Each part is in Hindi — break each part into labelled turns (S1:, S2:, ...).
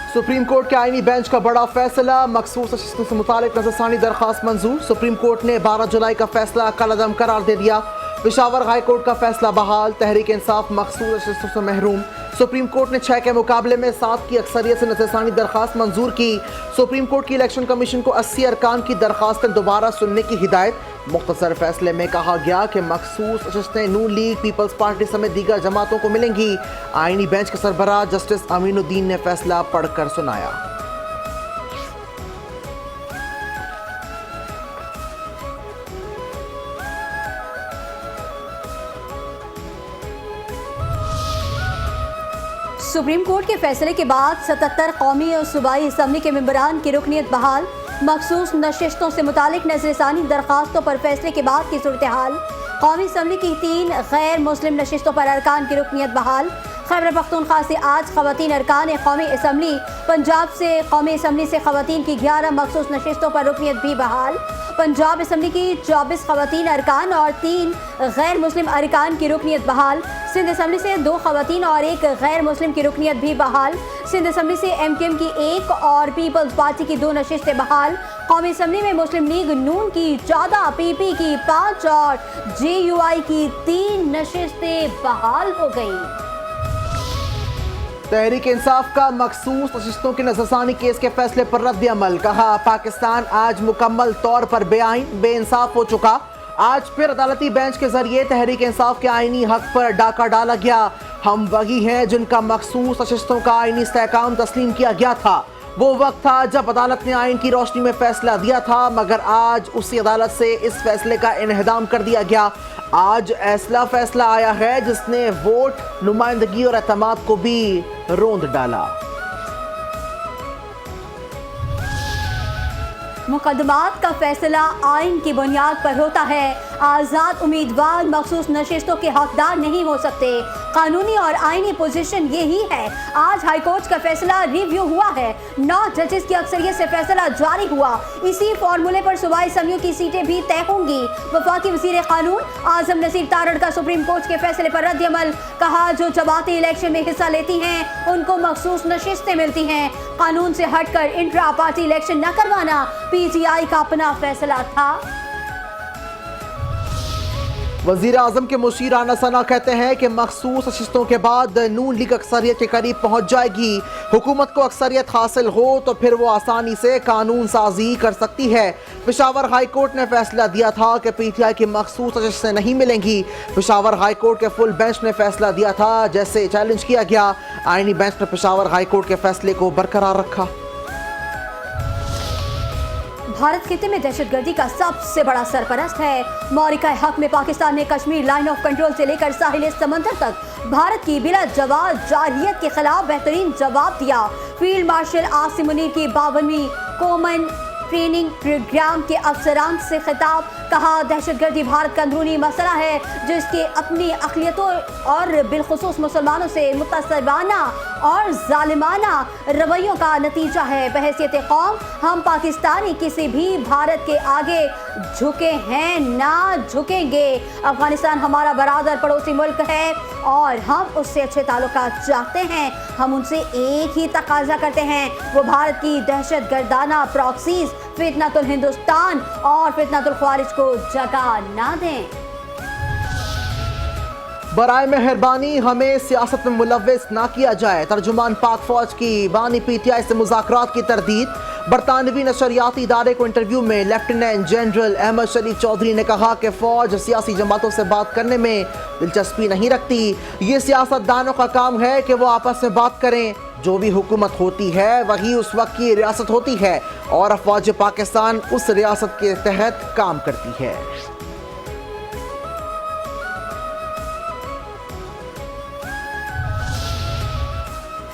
S1: सुप्रीम कोर्ट के आईनी बेंच का बड़ा फैसला, मखसूस नशिस्तों से मुतालिक नजरसानी दरखास्त मंजूर। सुप्रीम कोर्ट ने 12 जुलाई का फैसला कलअदम करार दे दिया। पेशावर हाई कोर्ट का फैसला बहाल, तहरीक इंसाफ मखसूस नशिस्तों से महरूम। सुप्रीम कोर्ट ने 6 के मुकाबले में 7 की अक्सरियत से नजरसानी दरखास्त मंजूर की। सुप्रीम कोर्ट की इलेक्शन कमीशन को 80 अरकान की दरखास्तें दोबारा सुनने की हिदायत। मुख्तसर फैसले में कहा गया कि मखसूस नशिस्तें नून लीग, पीपल्स पार्टी समेत दीगर जमातों को मिलेंगी। आईनी बेंच के सरबराह जस्टिस अमीनुद्दीन ने फैसला पढ़कर सुनाया।
S2: सुप्रीम कोर्ट के फैसले के बाद 77 कौमी और सूबाई असम्बली के मेंबरान की रुकनीत बहाल। मखसूस नशिस्तों से मुतालिक नजरसानी दरखास्तों पर फैसले के बाद की सूरत हाल। कौमी असम्बली की 3 गैर मुस्लिम नशिस्तों पर अरकान की रुकनीत बहाल। खैबर पख्तूनख्वा से आज खवातीन अरकान कौमी असम्बली, पंजाब से कौमी असम्बली से खवातीन की 11 मखसूस नशिस्तों पर रुकनीत भी बहाल। पंजाब असम्बली की 24 खवातीन अरकान और 3 गैर मुस्लिम अरकान की रुकनीत बहाल। सिंध असम्बली से 2 खवातीन और 1 गैर मुस्लिम की रुकनीत भी बहाल। सिंध असम्बली से MKM की 1 और पीपल्स पार्टी की 2 नशिस्तें बहाल। कौमी असम्बली में मुस्लिम लीग नून की 14, PP की 5 और JUI की 3 नशिस्तें बहाल हो गई।
S1: तहरीक इंसाफ का मखसूस नशिस्तों के नजरसानी केस के फैसले पर रद्द अमल। कहा, पाकिस्तान आज मुकम्मल तौर पर बेइंसाफ हो चुका। आज फिर अदालती बेंच के जरिए तहरीक इंसाफ के आईनी हक पर डाका डाला गया। हम वही हैं जिनका मखसूस नशिस्तों का आईनी इस्तेहकाम तस्लीम किया गया था। वो वक्त था जब अदालत ने आइन की रोशनी में फैसला दिया था, मगर आज उसी अदालत से इस फैसले का इन्हदाम कर दिया गया। आज ऐसा फैसला आया है जिसने वोट, नुमाइंदगी और एतमाद को भी रोंद डाला।
S2: मुकदमात का फैसला आइन की बुनियाद पर होता है। आज़ाद उम्मीदवार मखसूस नशिस्तों के हकदार नहीं हो सकते। कानूनी और आइनी पोजीशन यही है। आज हाई कोर्ट का फैसला रिव्यू हुआ है। 9 जजेस की अक्सरियत से फैसला जारी हुआ। इसी फॉर्मूले पर सूबाई असम्बलियों की सीटें भी तय होंगी। वफाकी वज़ीर कानून आजम नसीर तारड़ का सुप्रीम कोर्ट के फैसले पर रद्द अमल। कहा, जो जमातें इलेक्शन में हिस्सा लेती हैं उनको मखसूस नशिस्तें मिलती हैं। कानून से हटकर इंट्रा पार्टी इलेक्शन न करवाना PTI का अपना फैसला था।
S1: वज़ीर आज़म के मुशीर आना सना कहते हैं कि मखसूस नशिस्तों के बाद नून लीग अक्सरियत के करीब पहुंच जाएगी। हुकूमत को अक्सरियत हासिल हो तो फिर वो आसानी से कानून साजी कर सकती है। पेशावर हाई कोर्ट ने फैसला दिया था कि PTI की मखसूस नशिस्तें नहीं मिलेंगी। पेशावर हाई कोर्ट के फुल बेंच ने फैसला दिया था, जैसे चैलेंज किया गया। आईनी बेंच ने पेशावर हाई कोर्ट के फैसले को बरकरार रखा।
S2: भारत खिते में दहशतगर्दी का सबसे बड़ा सरपरस्त है। मौरिका हक में पाकिस्तान ने कश्मीर लाइन ऑफ कंट्रोल से लेकर साहिल समंदर तक भारत की बिला जवाब जारहियत के खिलाफ बेहतरीन जवाब दिया। फील्ड मार्शल आसिम मुनीर की 52वीं कॉमन ट्रेनिंग प्रोग्राम के अफसरान से खिताब। कहा, दहशतगर्दी भारत का अंदरूनी मसला है जिसके अपनी अक़लियतों और बिलखुसूस मुसलमानों से मुतअस्सिबाना और जालिमाना रवैयों का नतीजा है। बहैसियत कौम हम पाकिस्तानी किसी भी भारत के आगे झुके हैं ना झुकेंगे। अफगानिस्तान हमारा बरादर पड़ोसी मुल्क है और हम उससे अच्छे ताल्लुकात चाहते हैं। हम उनसे एक ही तकाजा करते हैं, वो भारत की दहशत गर्दाना प्रॉक्सीज फितनतुल हिंदुस्तान और फितनतुल ख्वारिज को जगह ना दें।
S1: बराए मेहरबानी हमें सियासत में मुलव्विस ना किया जाए। तर्जुमान पाक फौज की बानी PTI से मुज़ाकरात की तरदीद। बरतानवी नशरियाती इदारे को इंटरव्यू में लेफ्टिनेंट जनरल अहमद शरीफ चौधरी ने कहा कि फौज सियासी जमातों से बात करने में दिलचस्पी नहीं रखती। ये सियासतदानों का काम है कि वो आपस में बात करें। जो भी हुकूमत होती है वही उस वक्त की रियासत होती है और अफवाज पाकिस्तान उस रियासत के तहत काम करती है।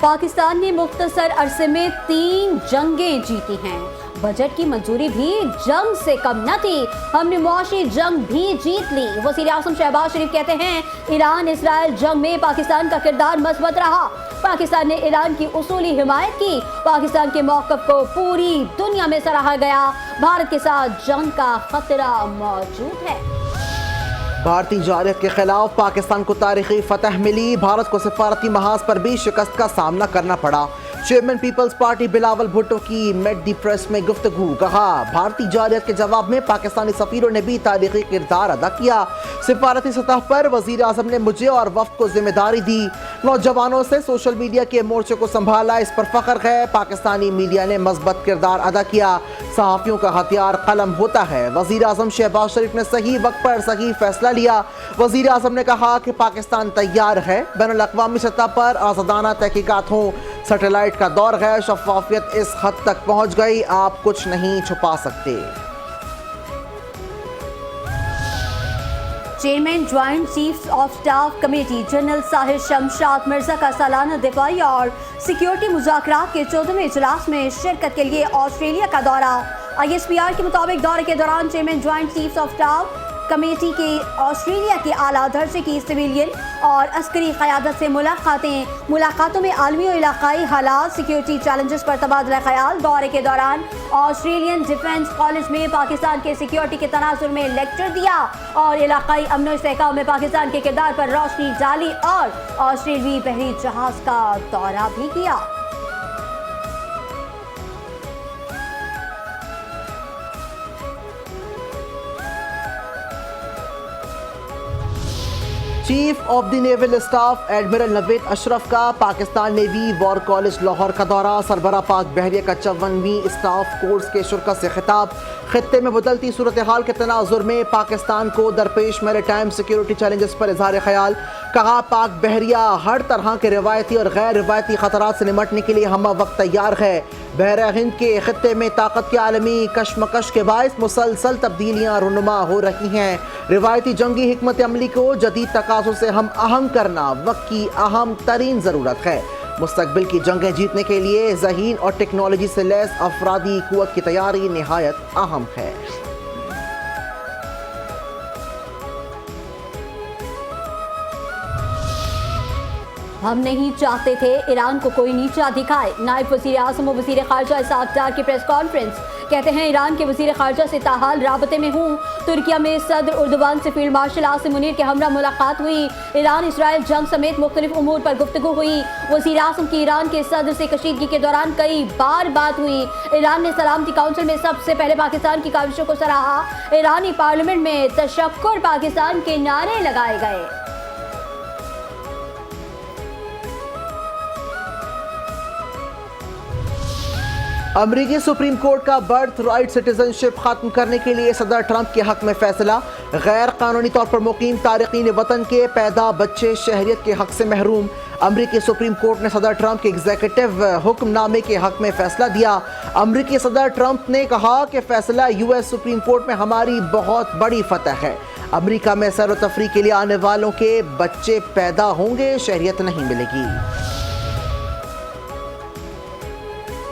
S2: पाकिस्तान ने मुख्तसर अरसे में 3 जंगें जीती हैं। बजट की मंजूरी भी जंग से कम न थी। हमने मुआशी जंग भी जीत ली। वज़ीर आज़म शहबाज शरीफ कहते हैं, ईरान इसराइल जंग में पाकिस्तान का किरदार मजबूत रहा। पाकिस्तान ने ईरान की उसूली हिमायत की। पाकिस्तान के मौक़िफ़ को पूरी दुनिया में सराहा गया। भारत के साथ जंग का खतरा मौजूद है।
S1: भारतीय जारहियत के खिलाफ पाकिस्तान को तारीखी फतह मिली। भारत को सिफारती महाज पर भी शिकस्त का सामना करना पड़ा। Chairman Peoples Party Bilawal Bhutto की मेट दी प्रेस में गुफ्तगू, कहा भारतीय जारियत के जवाब में पाकिस्तानी सफीरों ने भी तारीखी किरदार अदा किया। सिफारती सतह पर वजीर आजम ने मुझे और वफ्द को जिम्मेदारी दी। नौजवानों से सोशल मीडिया के मोर्चे को संभाला, इस पर फख्र है। पाकिस्तानी मीडिया ने मस्बत किरदार अदा किया। सहाफियों का हथियार कलम होता है। वजीर आजम शहबाज शरीफ ने सही वक्त पर सही फैसला लिया। वजीर आजम ने कहा कि पाकिस्तान तैयार है, बैनुल अक़वामी सतह पर आज़ादाना तहकीकात हों। सैटेलाइट का दौर है, शफाफियत इस हद तक पहुंच गई, आप कुछ नहीं छुपा सकते।
S2: Chairman joint chiefs of staff committee general Sahir Shamshad Mirza का सालाना दिफाई और सिक्योरिटी मुज़ाकरात के 14वें इजलास में शिरकत के लिए ऑस्ट्रेलिया का दौरा। ISPR के मुताबिक दौरे के दौरान chairman joint chiefs of staff committee के ऑस्ट्रेलिया के आला दर्जे की सिविलियन और अस्करी क़यादत से मुलाकातों में आलमी और इलाकाई हालात, सिक्योरिटी चैलेंजेस पर तबादला ख्याल। दौरे के दौरान ऑस्ट्रेलियन डिफेंस कॉलेज में पाकिस्तान के सिक्योरिटी के तनाजुर में लेक्चर दिया और इलाकाई अमन और इस्तेहकाम में पाकिस्तान के किरदार पर रोशनी डाली और ऑस्ट्रेलियाई बहरी जहाज का दौरा भी किया।
S1: Chief of the naval staff admiral Naved Ashraf का Pakistan navy war college Lahore का दौरा। सरबरा पाक बहरिया का 54वीं स्टाफ कोर्स के शुरा से खिताब। खित्ते में बदलती सूरत हाल के तनाजुर में पाकिस्तान को दरपेश मैरीटाइम सिक्योरिटी चैलेंजेस पर इजहार ख्याल। कहा पाक बहरिया हर तरह के रिवायती और गैर रिवायती खतरात से निमटने के लिए हम वक्त तैयार है। बहरा हिंद के खित्ते में ताकत के आलमी कशमकश के बायस मुसलसल तब्दीलियाँ रुनुमा हो रही हैं। रिवायती जंगी हिकमत अमली को जदीद तकाज़ों से हम आहंग करना वक्त की अहम तरीन ज़रूरत है। मुस्तकबिल की जंगें जीतने के लिए ज़हीन और टेक्नोलॉजी से लैस अफरादी कुव्वत की तैयारी निहायत अहम है।
S2: हम नहीं चाहते थे ईरान को कोई नीचा दिखाए। नायब वज़ीर आज़म और वज़ीर ख़ारजा इसाक डार की प्रेस कॉन्फ्रेंस। कहते हैं ईरान के वज़ीर ख़ारजा से ताहाल राबते में हूँ। तुर्किया में सदर उर्दुबान से फील्ड मार्शल आसिम मुनीर के हमरा मुलाकात हुई। ईरान इसराइल जंग समेत मुख्तलिफ उमूर पर गुफ्तगू हुई। वज़ीर आज़म की ईरान के सदर से कशीदगी के दौरान कई बार बात हुई। ईरान ने सलामती काउंसिल में सबसे पहले पाकिस्तान की काविशों को सराहा। ईरानी पार्लियामेंट में तशक्कुर पाकिस्तान के नारे लगाए गए।
S1: अमरीकी सुप्रीम कोर्ट का बर्थ राइट सिटीजनशिप खत्म करने के लिए सदर ट्रंप के हक में फैसला। गैर कानूनी तौर पर मुकीम तारिकीन वतन के पैदा बच्चे शहरियत के हक से महरूम। अमरीकी सुप्रीम कोर्ट ने सदर ट्रंप के एग्जीक्यूटिव हुक्मनामे के हक में फैसला दिया। अमरीकी सदर ट्रंप ने कहा कि फैसला US सुप्रीम कोर्ट में हमारी बहुत बड़ी फतह है। अमरीका में सैर व तफरीह के लिए आने वालों के बच्चे पैदा होंगे, शहरियत नहीं मिलेगी।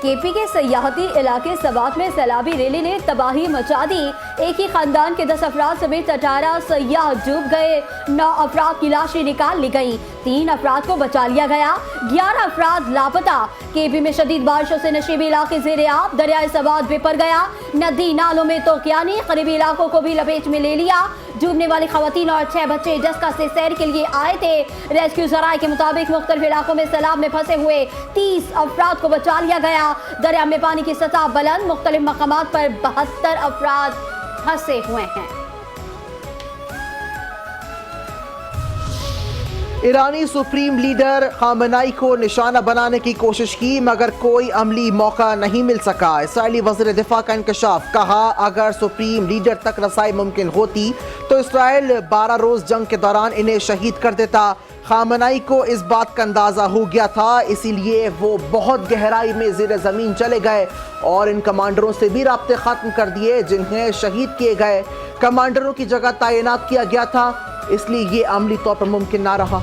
S2: KP के सयाहती इलाके सवात में सैलाबी रैली ने तबाही मचा दी। एक ही खानदान के 10 अफराद समेत 18 सयाह डूब गए। 9 अफराद की लाशें निकाल ली गई। 3 अफराद को बचा लिया गया। 11 अफराद लापता। KP में शदीद बारिशों से नशीबी इलाके ज़ेरे आब। दरियाए सवात बेपर गया। नदी नालों में तो क्या नहीं, करीबी इलाकों को भी लपेट में ले लिया। डूबने वाली खवातीन और 6 बच्चे जस्का से सैर के लिए आए थे। रेस्क्यू जराये के मुताबिक मुख्तलिफ इलाकों में सैलाब में फंसे हुए 30 अफराद को बचा लिया गया। दरिया में पानी की सतह बुलंद। मुख्तलिफ मकामात पर 72 अफराद फंसे हुए हैं।
S1: ईरानी सुप्रीम लीडर खामनाई को निशाना बनाने की कोशिश की मगर कोई अमली मौका नहीं मिल सका। इसराइली वज़ीर दिफा का इंकशाफ। कहा अगर सुप्रीम लीडर तक रसाई मुमकिन होती तो इसराइल 12 रोज जंग के दौरान इन्हें शहीद कर देता। खामनाई को इस बात का अंदाजा हो गया था, इसीलिए वो बहुत गहराई में ज़ेरे ज़मीन चले गए और इन कमांडरों से भी राब्ते ख़त्म कर दिए जिन्हें शहीद किए गए। कमांडरों की जगह तैनात किया गया था, इसलिए ये अमली तौर पर मुमकिन ना रहा।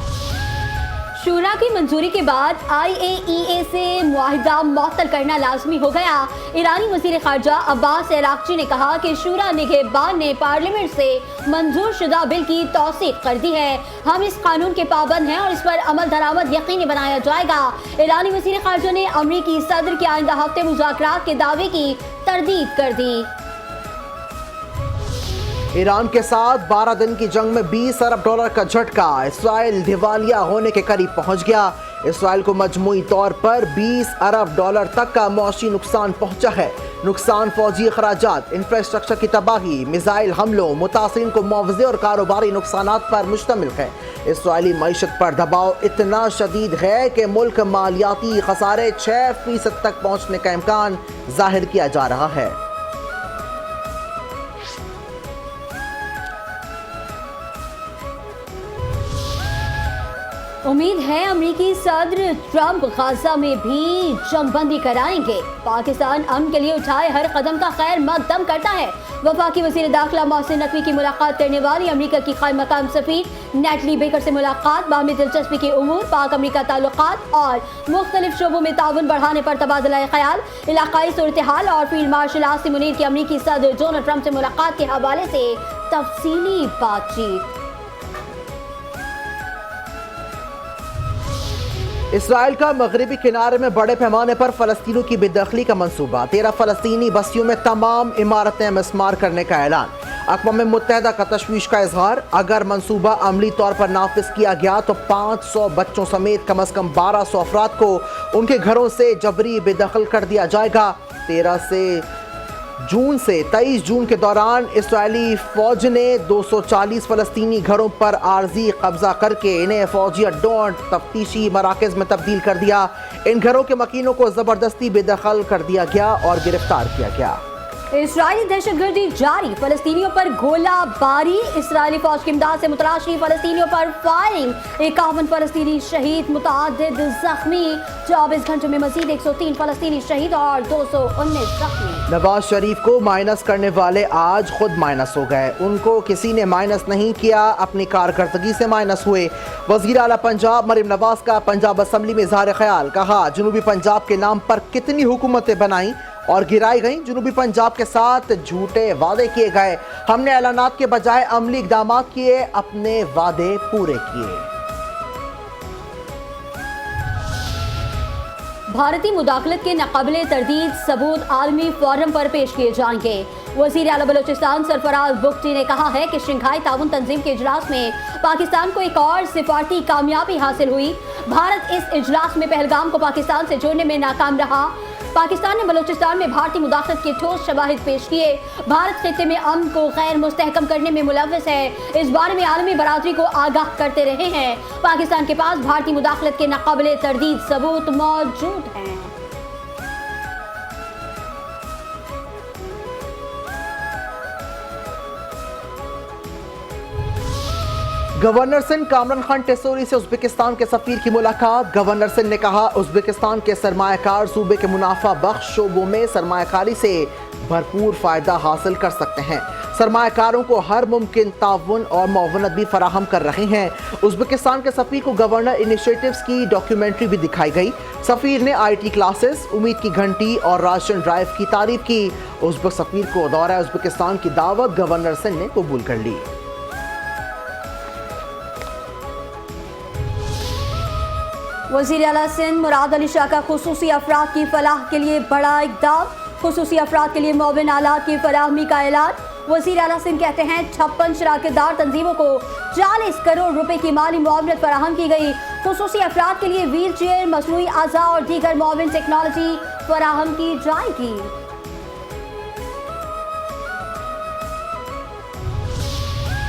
S2: शूरा की मंजूरी के बाद IAEA से मुआहिदा मुअत्तल करना लाजमी हो गया। ईरानी वज़ीर ख़ारजा अब्बास अराग़ची ने कहा कि शूरा निगहबान ने पार्लियामेंट से मंजूर शुदा बिल की तौसीक़ कर दी है। हम इस कानून के पाबंद हैं और इस पर अमल दरामद यकीनी बनाया जाएगा। ईरानी वज़ीर ख़ारजा ने अमरीकी सदर के आइंदा हफ्ते मुज़ाकरात के दावे की तरदीद कर दी।
S1: ईरान के साथ 12 दिन की जंग में $20 अरब का झटका। इसराइल दिवालिया होने के करीब पहुंच गया। इसराइल को मजमूई तौर पर 20 अरब डॉलर तक का मौशी नुकसान पहुंचा है। नुकसान फौजी अखराजात, इंफ्रास्ट्रक्चर की तबाही, मिसाइल हमलों, मुतासिरीन को मुआवजे और कारोबारी नुकसानात पर मुश्तमिल है। इसराइली मईशत पर दबाव इतना शदीद है कि मुल्क मालियाती खसारे 6% तक पहुंचने का इम्कान जाहिर किया जा रहा है।
S2: उम्मीद है अमेरिकी सदर ट्रंप गाजा में भी जंगबंदी कराएंगे। पाकिस्तान अमन के लिए उठाए हर कदम का खैर मकदम करता है। वफाकी वज़ीर दाखिला मोहसिन नकवी की मुलाकात करने वाली अमेरिका की क़ायम मकाम सफ़ीर नेटली बेकर से मुलाकात, बाहमी दिलचस्पी के उमूर, पाक अमेरिका ताल्लुकात और मुख्तलिफ शोबों में ताउन बढ़ाने पर तबादला ख्याल, इलाकाई सूरत हाल और फील्ड मार्शल आसिम मुनीर की अमेरिकी सदर डोनाल्ड ट्रंप से मुलाकात के हवाले से तफसीली बातचीत।
S1: इसराइल का मगरबी किनारे में बड़े पैमाने पर फलस्तीनियों की बेदखली का मंसूबा, 13 फलस्तीनी बस्तियों में तमाम इमारतें मिस्मार करने का ऐलान। अक़वाम मुत्तहिदा का तशवीश का इजहार, अगर मंसूबा अमली तौर पर नाफिज किया गया तो 500 बच्चों समेत कम अज़ कम 1200 अफराद को उनके घरों से जबरी बेदखल कर दिया जाएगा। 13 जून से 23 जून के दौरान इसराइली फौज ने 240 फलस्तीनी घरों पर आर्जी कब्जा करके इन्हें फौजी अड्डों और तफ्तीशी मराकज़ में तब्दील कर दिया। इन घरों के मकीनों को ज़बरदस्ती बेदखल कर दिया गया और गिरफ्तार किया गया।
S2: इसराइली दहशतगर्दी जारी, फलस्तीनियों पर गोलाबारी, इसराइली फौज की इमदाद से मुतलाशी फलस्तीनियों पर फायरिंग, 51 फलस्तीनी शहीद, मुतअद्दिद जख्मी। 24 घंटों में मजीद 103 फलस्तीनी शहीद और 219 जख्मी।
S1: नवाज शरीफ को माइनस करने वाले आज खुद माइनस हो गए। उनको किसी ने माइनस नहीं किया, अपनी कारकर्दगी से माइनस हुए। वज़ीर आला पंजाब मरीम नवाज का पंजाब असम्बली में इज़हार ख्याल, कहा जनूबी पंजाब के नाम पर कितनी हुकूमतें बनाई और गिराई गई। जनूबी पंजाब के साथ झूठे वादे किए गए, हमने ऐलानात के बजाय अमली इक़दाम किए, अपने वादे पूरे किए।
S2: भारतीय मुदाखलत के नाकाबिले तरदीद सबूत आलमी फोरम पर पेश किए जाएंगे। वज़ीर आला बलोचिस्तान सरफराज बुख्ती ने कहा है कि शंघाई ताउन तंजीम के इजलास में पाकिस्तान को एक और सिफारती कामयाबी हासिल हुई। भारत इस इजलास में पहलगाम को पाकिस्तान से जोड़ने में नाकाम रहा। पाकिस्तान ने बलोचिस्तान में भारतीय मुदाखलत के ठोस शवाहिद पेश किए। भारत खित्ते में अमन को गैर मुस्तहकम करने में मुलव्वस है, इस बारे में आलमी बरादरी को आगाह करते रहे हैं। पाकिस्तान के पास भारतीय मुदाखलत के नाकाबिले तरदीद सबूत मौजूद हैं।
S1: गवर्नर सिंध कामरान खान टेसोरी से उज़्बेकिस्तान के सफ़ीर की मुलाकात। गवर्नर सिंध ने कहा उज़्बेकिस्तान के सरमायाकार सूबे के मुनाफा बख्श शोबों में सरमायाकारी से भरपूर फ़ायदा हासिल कर सकते हैं। सरमायाकारों को हर मुमकिन ताउन और मुआवनत भी फराहम कर रहे हैं। उज़्बेकिस्तान के सफ़ीर को गवर्नर इनिशिएटिव्स की डॉक्यूमेंट्री भी दिखाई गई। सफ़ीर ने IT क्लासेस, उम्मीद की घंटी और राशन ड्राइव की तारीफ की। उज़्बेक सफ़ीर को दौरा उज़्बेकिस्तान की दावत गवर्नर सिंध ने कबूल कर ली।
S2: वज़ीर आला सिंध मुराद अली शाह का खुसूसी अफराद की फलाह के लिए बड़ा इक़दाम, खुसूसी अफराद के लिए मुआविन आलात की फराहमी का ऐलान। वज़ीर आला सिंध कहते हैं 56 शराकतदार तंजीमों को 40 करोड़ रुपए की माली मुआवनत फराहम की गई। खुसूसी अफराद के लिए व्हील चेयर, मसनूई अज़ा और दीगर मुआविन टेक्नोलॉजी फराहम की जाएगी।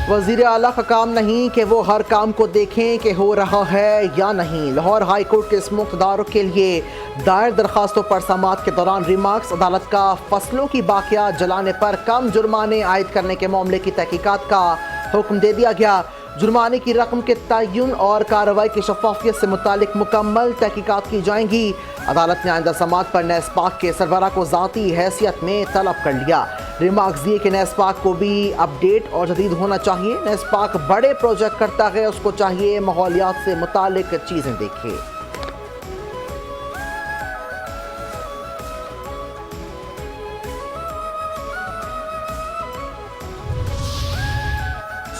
S1: वज़ीर आला का काम नहीं कि वो हर काम को देखें कि हो रहा है या नहीं। लाहौर हाई कोर्ट के इस मुक़्तदारों के लिए दायर दरखास्तों पर समाअत के दौरान रिमार्क्स, अदालत का फसलों की बाक़ियात जलाने पर कम जुर्माने आयद करने के मामले की तहकीकात का हुक्म दे दिया गया। जुर्माने की रकम के तयन और कार्रवाई की शफाफियत से मुतालिक मुकम्मल तहकीकात की जाएंगी। अदालत ने आइंदा समाअत पर नेस्पाक के सरबराह को ज़ाती हैसियत में तलब कर लिया। रिमार्क्स दिए कि नेस्पाक को भी अपडेट और जदीद होना चाहिए। नेस्पाक बड़े प्रोजेक्ट करता है, उसको चाहिए माहौलियात से मुतालिक चीज़ें देखे।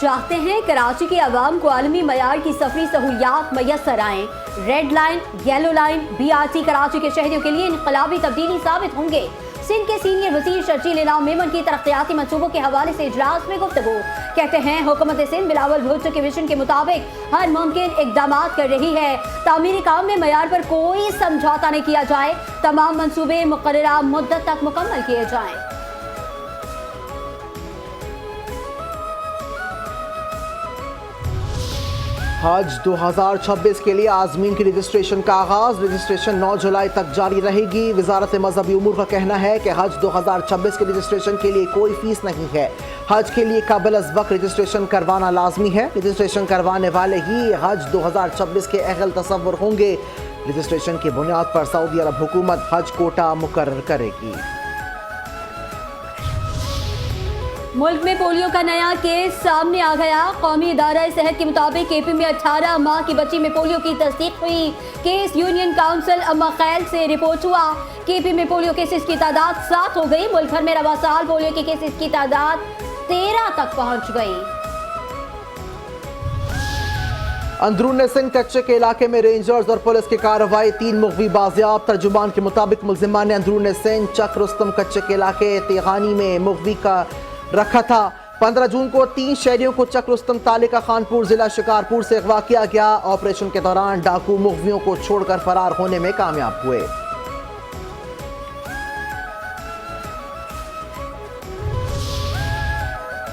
S2: चाहते हैं कराची के अवाम को आलमी मयार की सफरी सहूलियात मैसर आएँ। Red line, yellow line, BRT Karachi के शहरियों के लिए इनकलाबी तब्दीली साबित होंगे। सिंध के सीनियर वजीर शर्जील इनाम मेमन की तरक्याती मंसूबों के हवाले से इजलास में गुफ्तगू। कहते हैं हुकूमत सिंध बिलावल भुट्टो के विजन के मुताबिक हर मुमकिन इकदाम कर रही है। तामीरी काम में मयार पर कोई समझौता नहीं किया जाए, तमाम मंसूबे मुकर्ररा मुद्दत तक मुकम्मल किए जाएं।
S1: हज 2026 के लिए आज़मीन की रजिस्ट्रेशन का आगाज। रजिस्ट्रेशन 9 जुलाई तक जारी रहेगी। वजारत मजहबी उमूर का कहना है कि हज 2026 के रजिस्ट्रेशन के लिए कोई फीस नहीं है। हज के लिए काबिल अज़ वक्त रजिस्ट्रेशन करवाना लाजमी है। रजिस्ट्रेशन करवाने वाले ही हज 2026 के अहल तसव्वुर होंगे। रजिस्ट्रेशन की बुनियाद पर सऊदी अरब हुकूमत हज कोटा मुकर्रर करेगी।
S2: मुल्क में पोलियो का नया केस सामने आ गया। कौमी इदारा सेहत के मुताबिक केपी में 18 माह की बच्ची में पोलियो की तस्दीक हुई। केस यूनियन काउंसिल अम्मा खैल से रिपोर्ट हुआ। केपी में पोलियो केसेस की तादाद 7 हो गई। मुल्क भर में रवा साल पोलियो के केसेस की तादाद 13 तक पहुंच गई।
S1: अंदरून सिंध कच्चे के इलाके में रेंजर्स और पुलिस की कार्रवाई। 3 मुग़वी बाजियाब। तर्जुमान के मुताबिक मुलजिमान ने अंदरून सिंध चक रुस्तम कच्चे के इलाके तेगानी में मुग़वी का रखा था। 15 जून को 3 शहरियों को चक रुस्तम तालिका खानपुर जिला शिकारपुर से अगवा किया गया। ऑपरेशन के दौरान डाकू मुग़वियों को छोड़कर फरार होने में कामयाब हुए।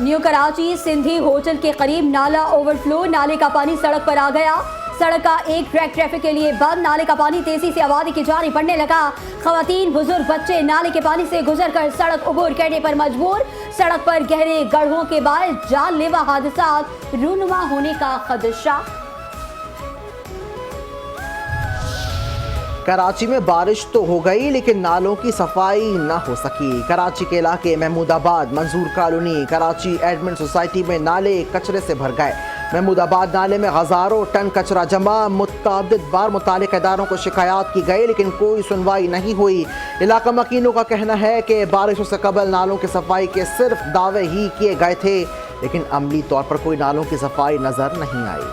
S2: न्यू कराची सिंधी होटल के करीब नाला ओवरफ्लो। नाले का पानी सड़क पर आ गया। सड़क का एक ट्रैक ट्रैफिक के लिए बंद। नाले का पानी तेजी से आबादी की जारी पड़ने लगा। खवातीन, बुजुर्ग, बच्चे नाले के पानी से गुजरकर सड़क अबूर करने पर मजबूर। सड़क पर गहरे गड्ढों के बाद जानलेवा हादसा रूनुमा होने का खदशा।
S1: कराची में बारिश तो हो गई लेकिन नालों की सफाई न हो सकी। कराची के इलाके महमूदाबाद, मंजूर कॉलोनी, कराची एडमिन सोसाइटी में नाले कचरे से भर गए। महमूदाबाद नाले में हजारों टन कचरा जमा। मुतअद्दिद बार मुतालिका इदारों को शिकायत की गई लेकिन कोई सुनवाई नहीं हुई। इलाका मकीनों का कहना है कि बारिशों से कबल नालों की सफाई के सिर्फ दावे ही किए गए थे लेकिन अमली तौर पर कोई नालों की सफाई नजर नहीं आई।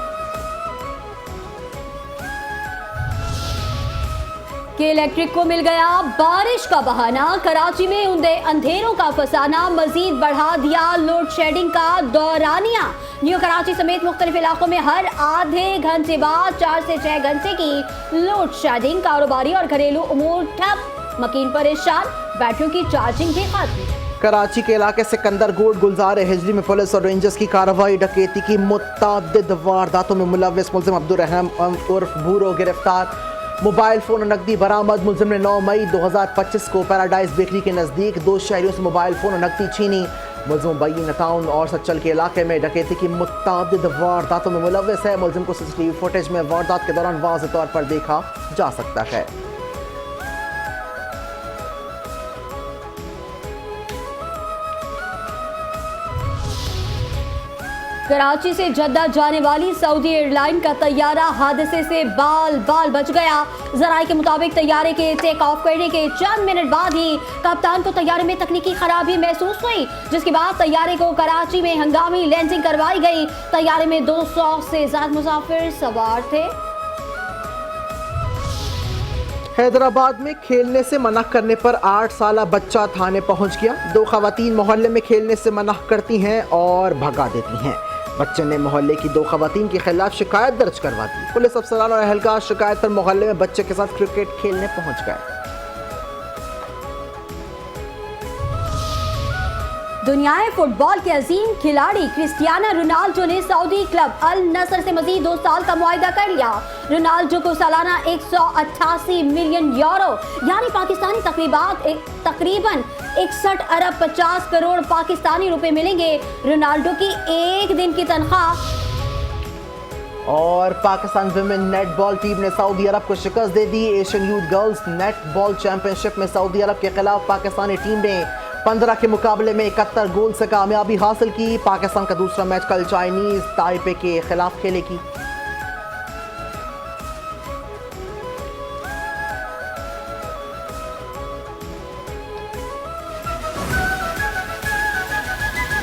S2: के इलेक्ट्रिक को मिल गया बारिश का बहाना। कराची में अंधेरों का फसाना मजीद बढ़ा दिया लोड शेडिंग का दौरानिया। न्यू कराची समेत मुख्तलिफ इलाकों में हर आधे घंटे बाद 4 से 6 घंटे की लोड शेडिंग। कारोबारी और घरेलू उमूर ठप, मकीन परेशान, बैटरियों की चार्जिंग भी खत्म।
S1: कराची के इलाके सिकंदर गोड गुलजार हिजरी में पुलिस और रेंजर्स की कार्रवाई। डकैती की मुतअद्दिद वारदातों में मुलव्विस मुल्जिम अब्दुल रहम उर्फ भूरो गिरफ्तार। मोबाइल फोन और नकदी बरामद। मुल्जिम ने 9 मई 2025 को पैराडाइज बेकरी के नज़दीक 2 शहरियों से मोबाइल फोन और नकदी छीनी। मुल्जिम बई टाउन और सच्चल के इलाके में डकैती की मुतअद्दिद वारदातों में मुलव्विस है। मुल्जिम को सीसीटीवी फुटेज में वारदात के दौरान वाज़ेह तौर पर देखा जा सकता है।
S2: कराची से जद्दा जाने वाली सऊदी एयरलाइन का तैयारा हादसे से बाल बाल बच गया। जराये के मुताबिक तैयारे के टेक ऑफ करने के चंद मिनट बाद ही कप्तान को तैयारे में तकनीकी खराबी महसूस हुई, जिसके बाद तैयारे को कराची में हंगामी लैंडिंग करवाई गई। तैयारे में 200 से ज्यादा मुसाफिर सवार थे।
S1: हैदराबाद में खेलने से मना करने पर 8 साला बच्चा थाने पहुंच गया। 2 खवातीन मोहल्ले में खेलने से मना करती हैं और भगा देती हैं। बच्चे ने मोहल्ले की 2 खवातीन के खिलाफ शिकायत दर्ज करवा दी। पुलिस अफसरान और अहलकार शिकायत पर मोहल्ले में बच्चे के साथ क्रिकेट खेलने पहुंच गए।
S2: दुनियाए फुटबॉल के अजीम खिलाड़ी क्रिस्टियानो रोनाल्डो ने सऊदी क्लब अल नसर से मजीद 2 साल का मुआहदा कर लिया। रोनाल्डो को सालाना 188 मिलियन यूरो यानी पाकिस्तानी तकरीबन 61 अरब 50 करोड़ पाकिस्तानी रुपए मिलेंगे। रोनाल्डो की एक दिन की तनख्वाह।
S1: और पाकिस्तान विमेन नेटबॉल टीम ने सऊदी अरब को शिकस्त दे दी। Asian youth girls netball championship में सऊदी अरब के खिलाफ पाकिस्तानी टीम ने 15 के मुकाबले में 71 गोल से कामयाबी हासिल की। पाकिस्तान का दूसरा मैच कल चाइनीज ताइपे के खिलाफ खेलेगी।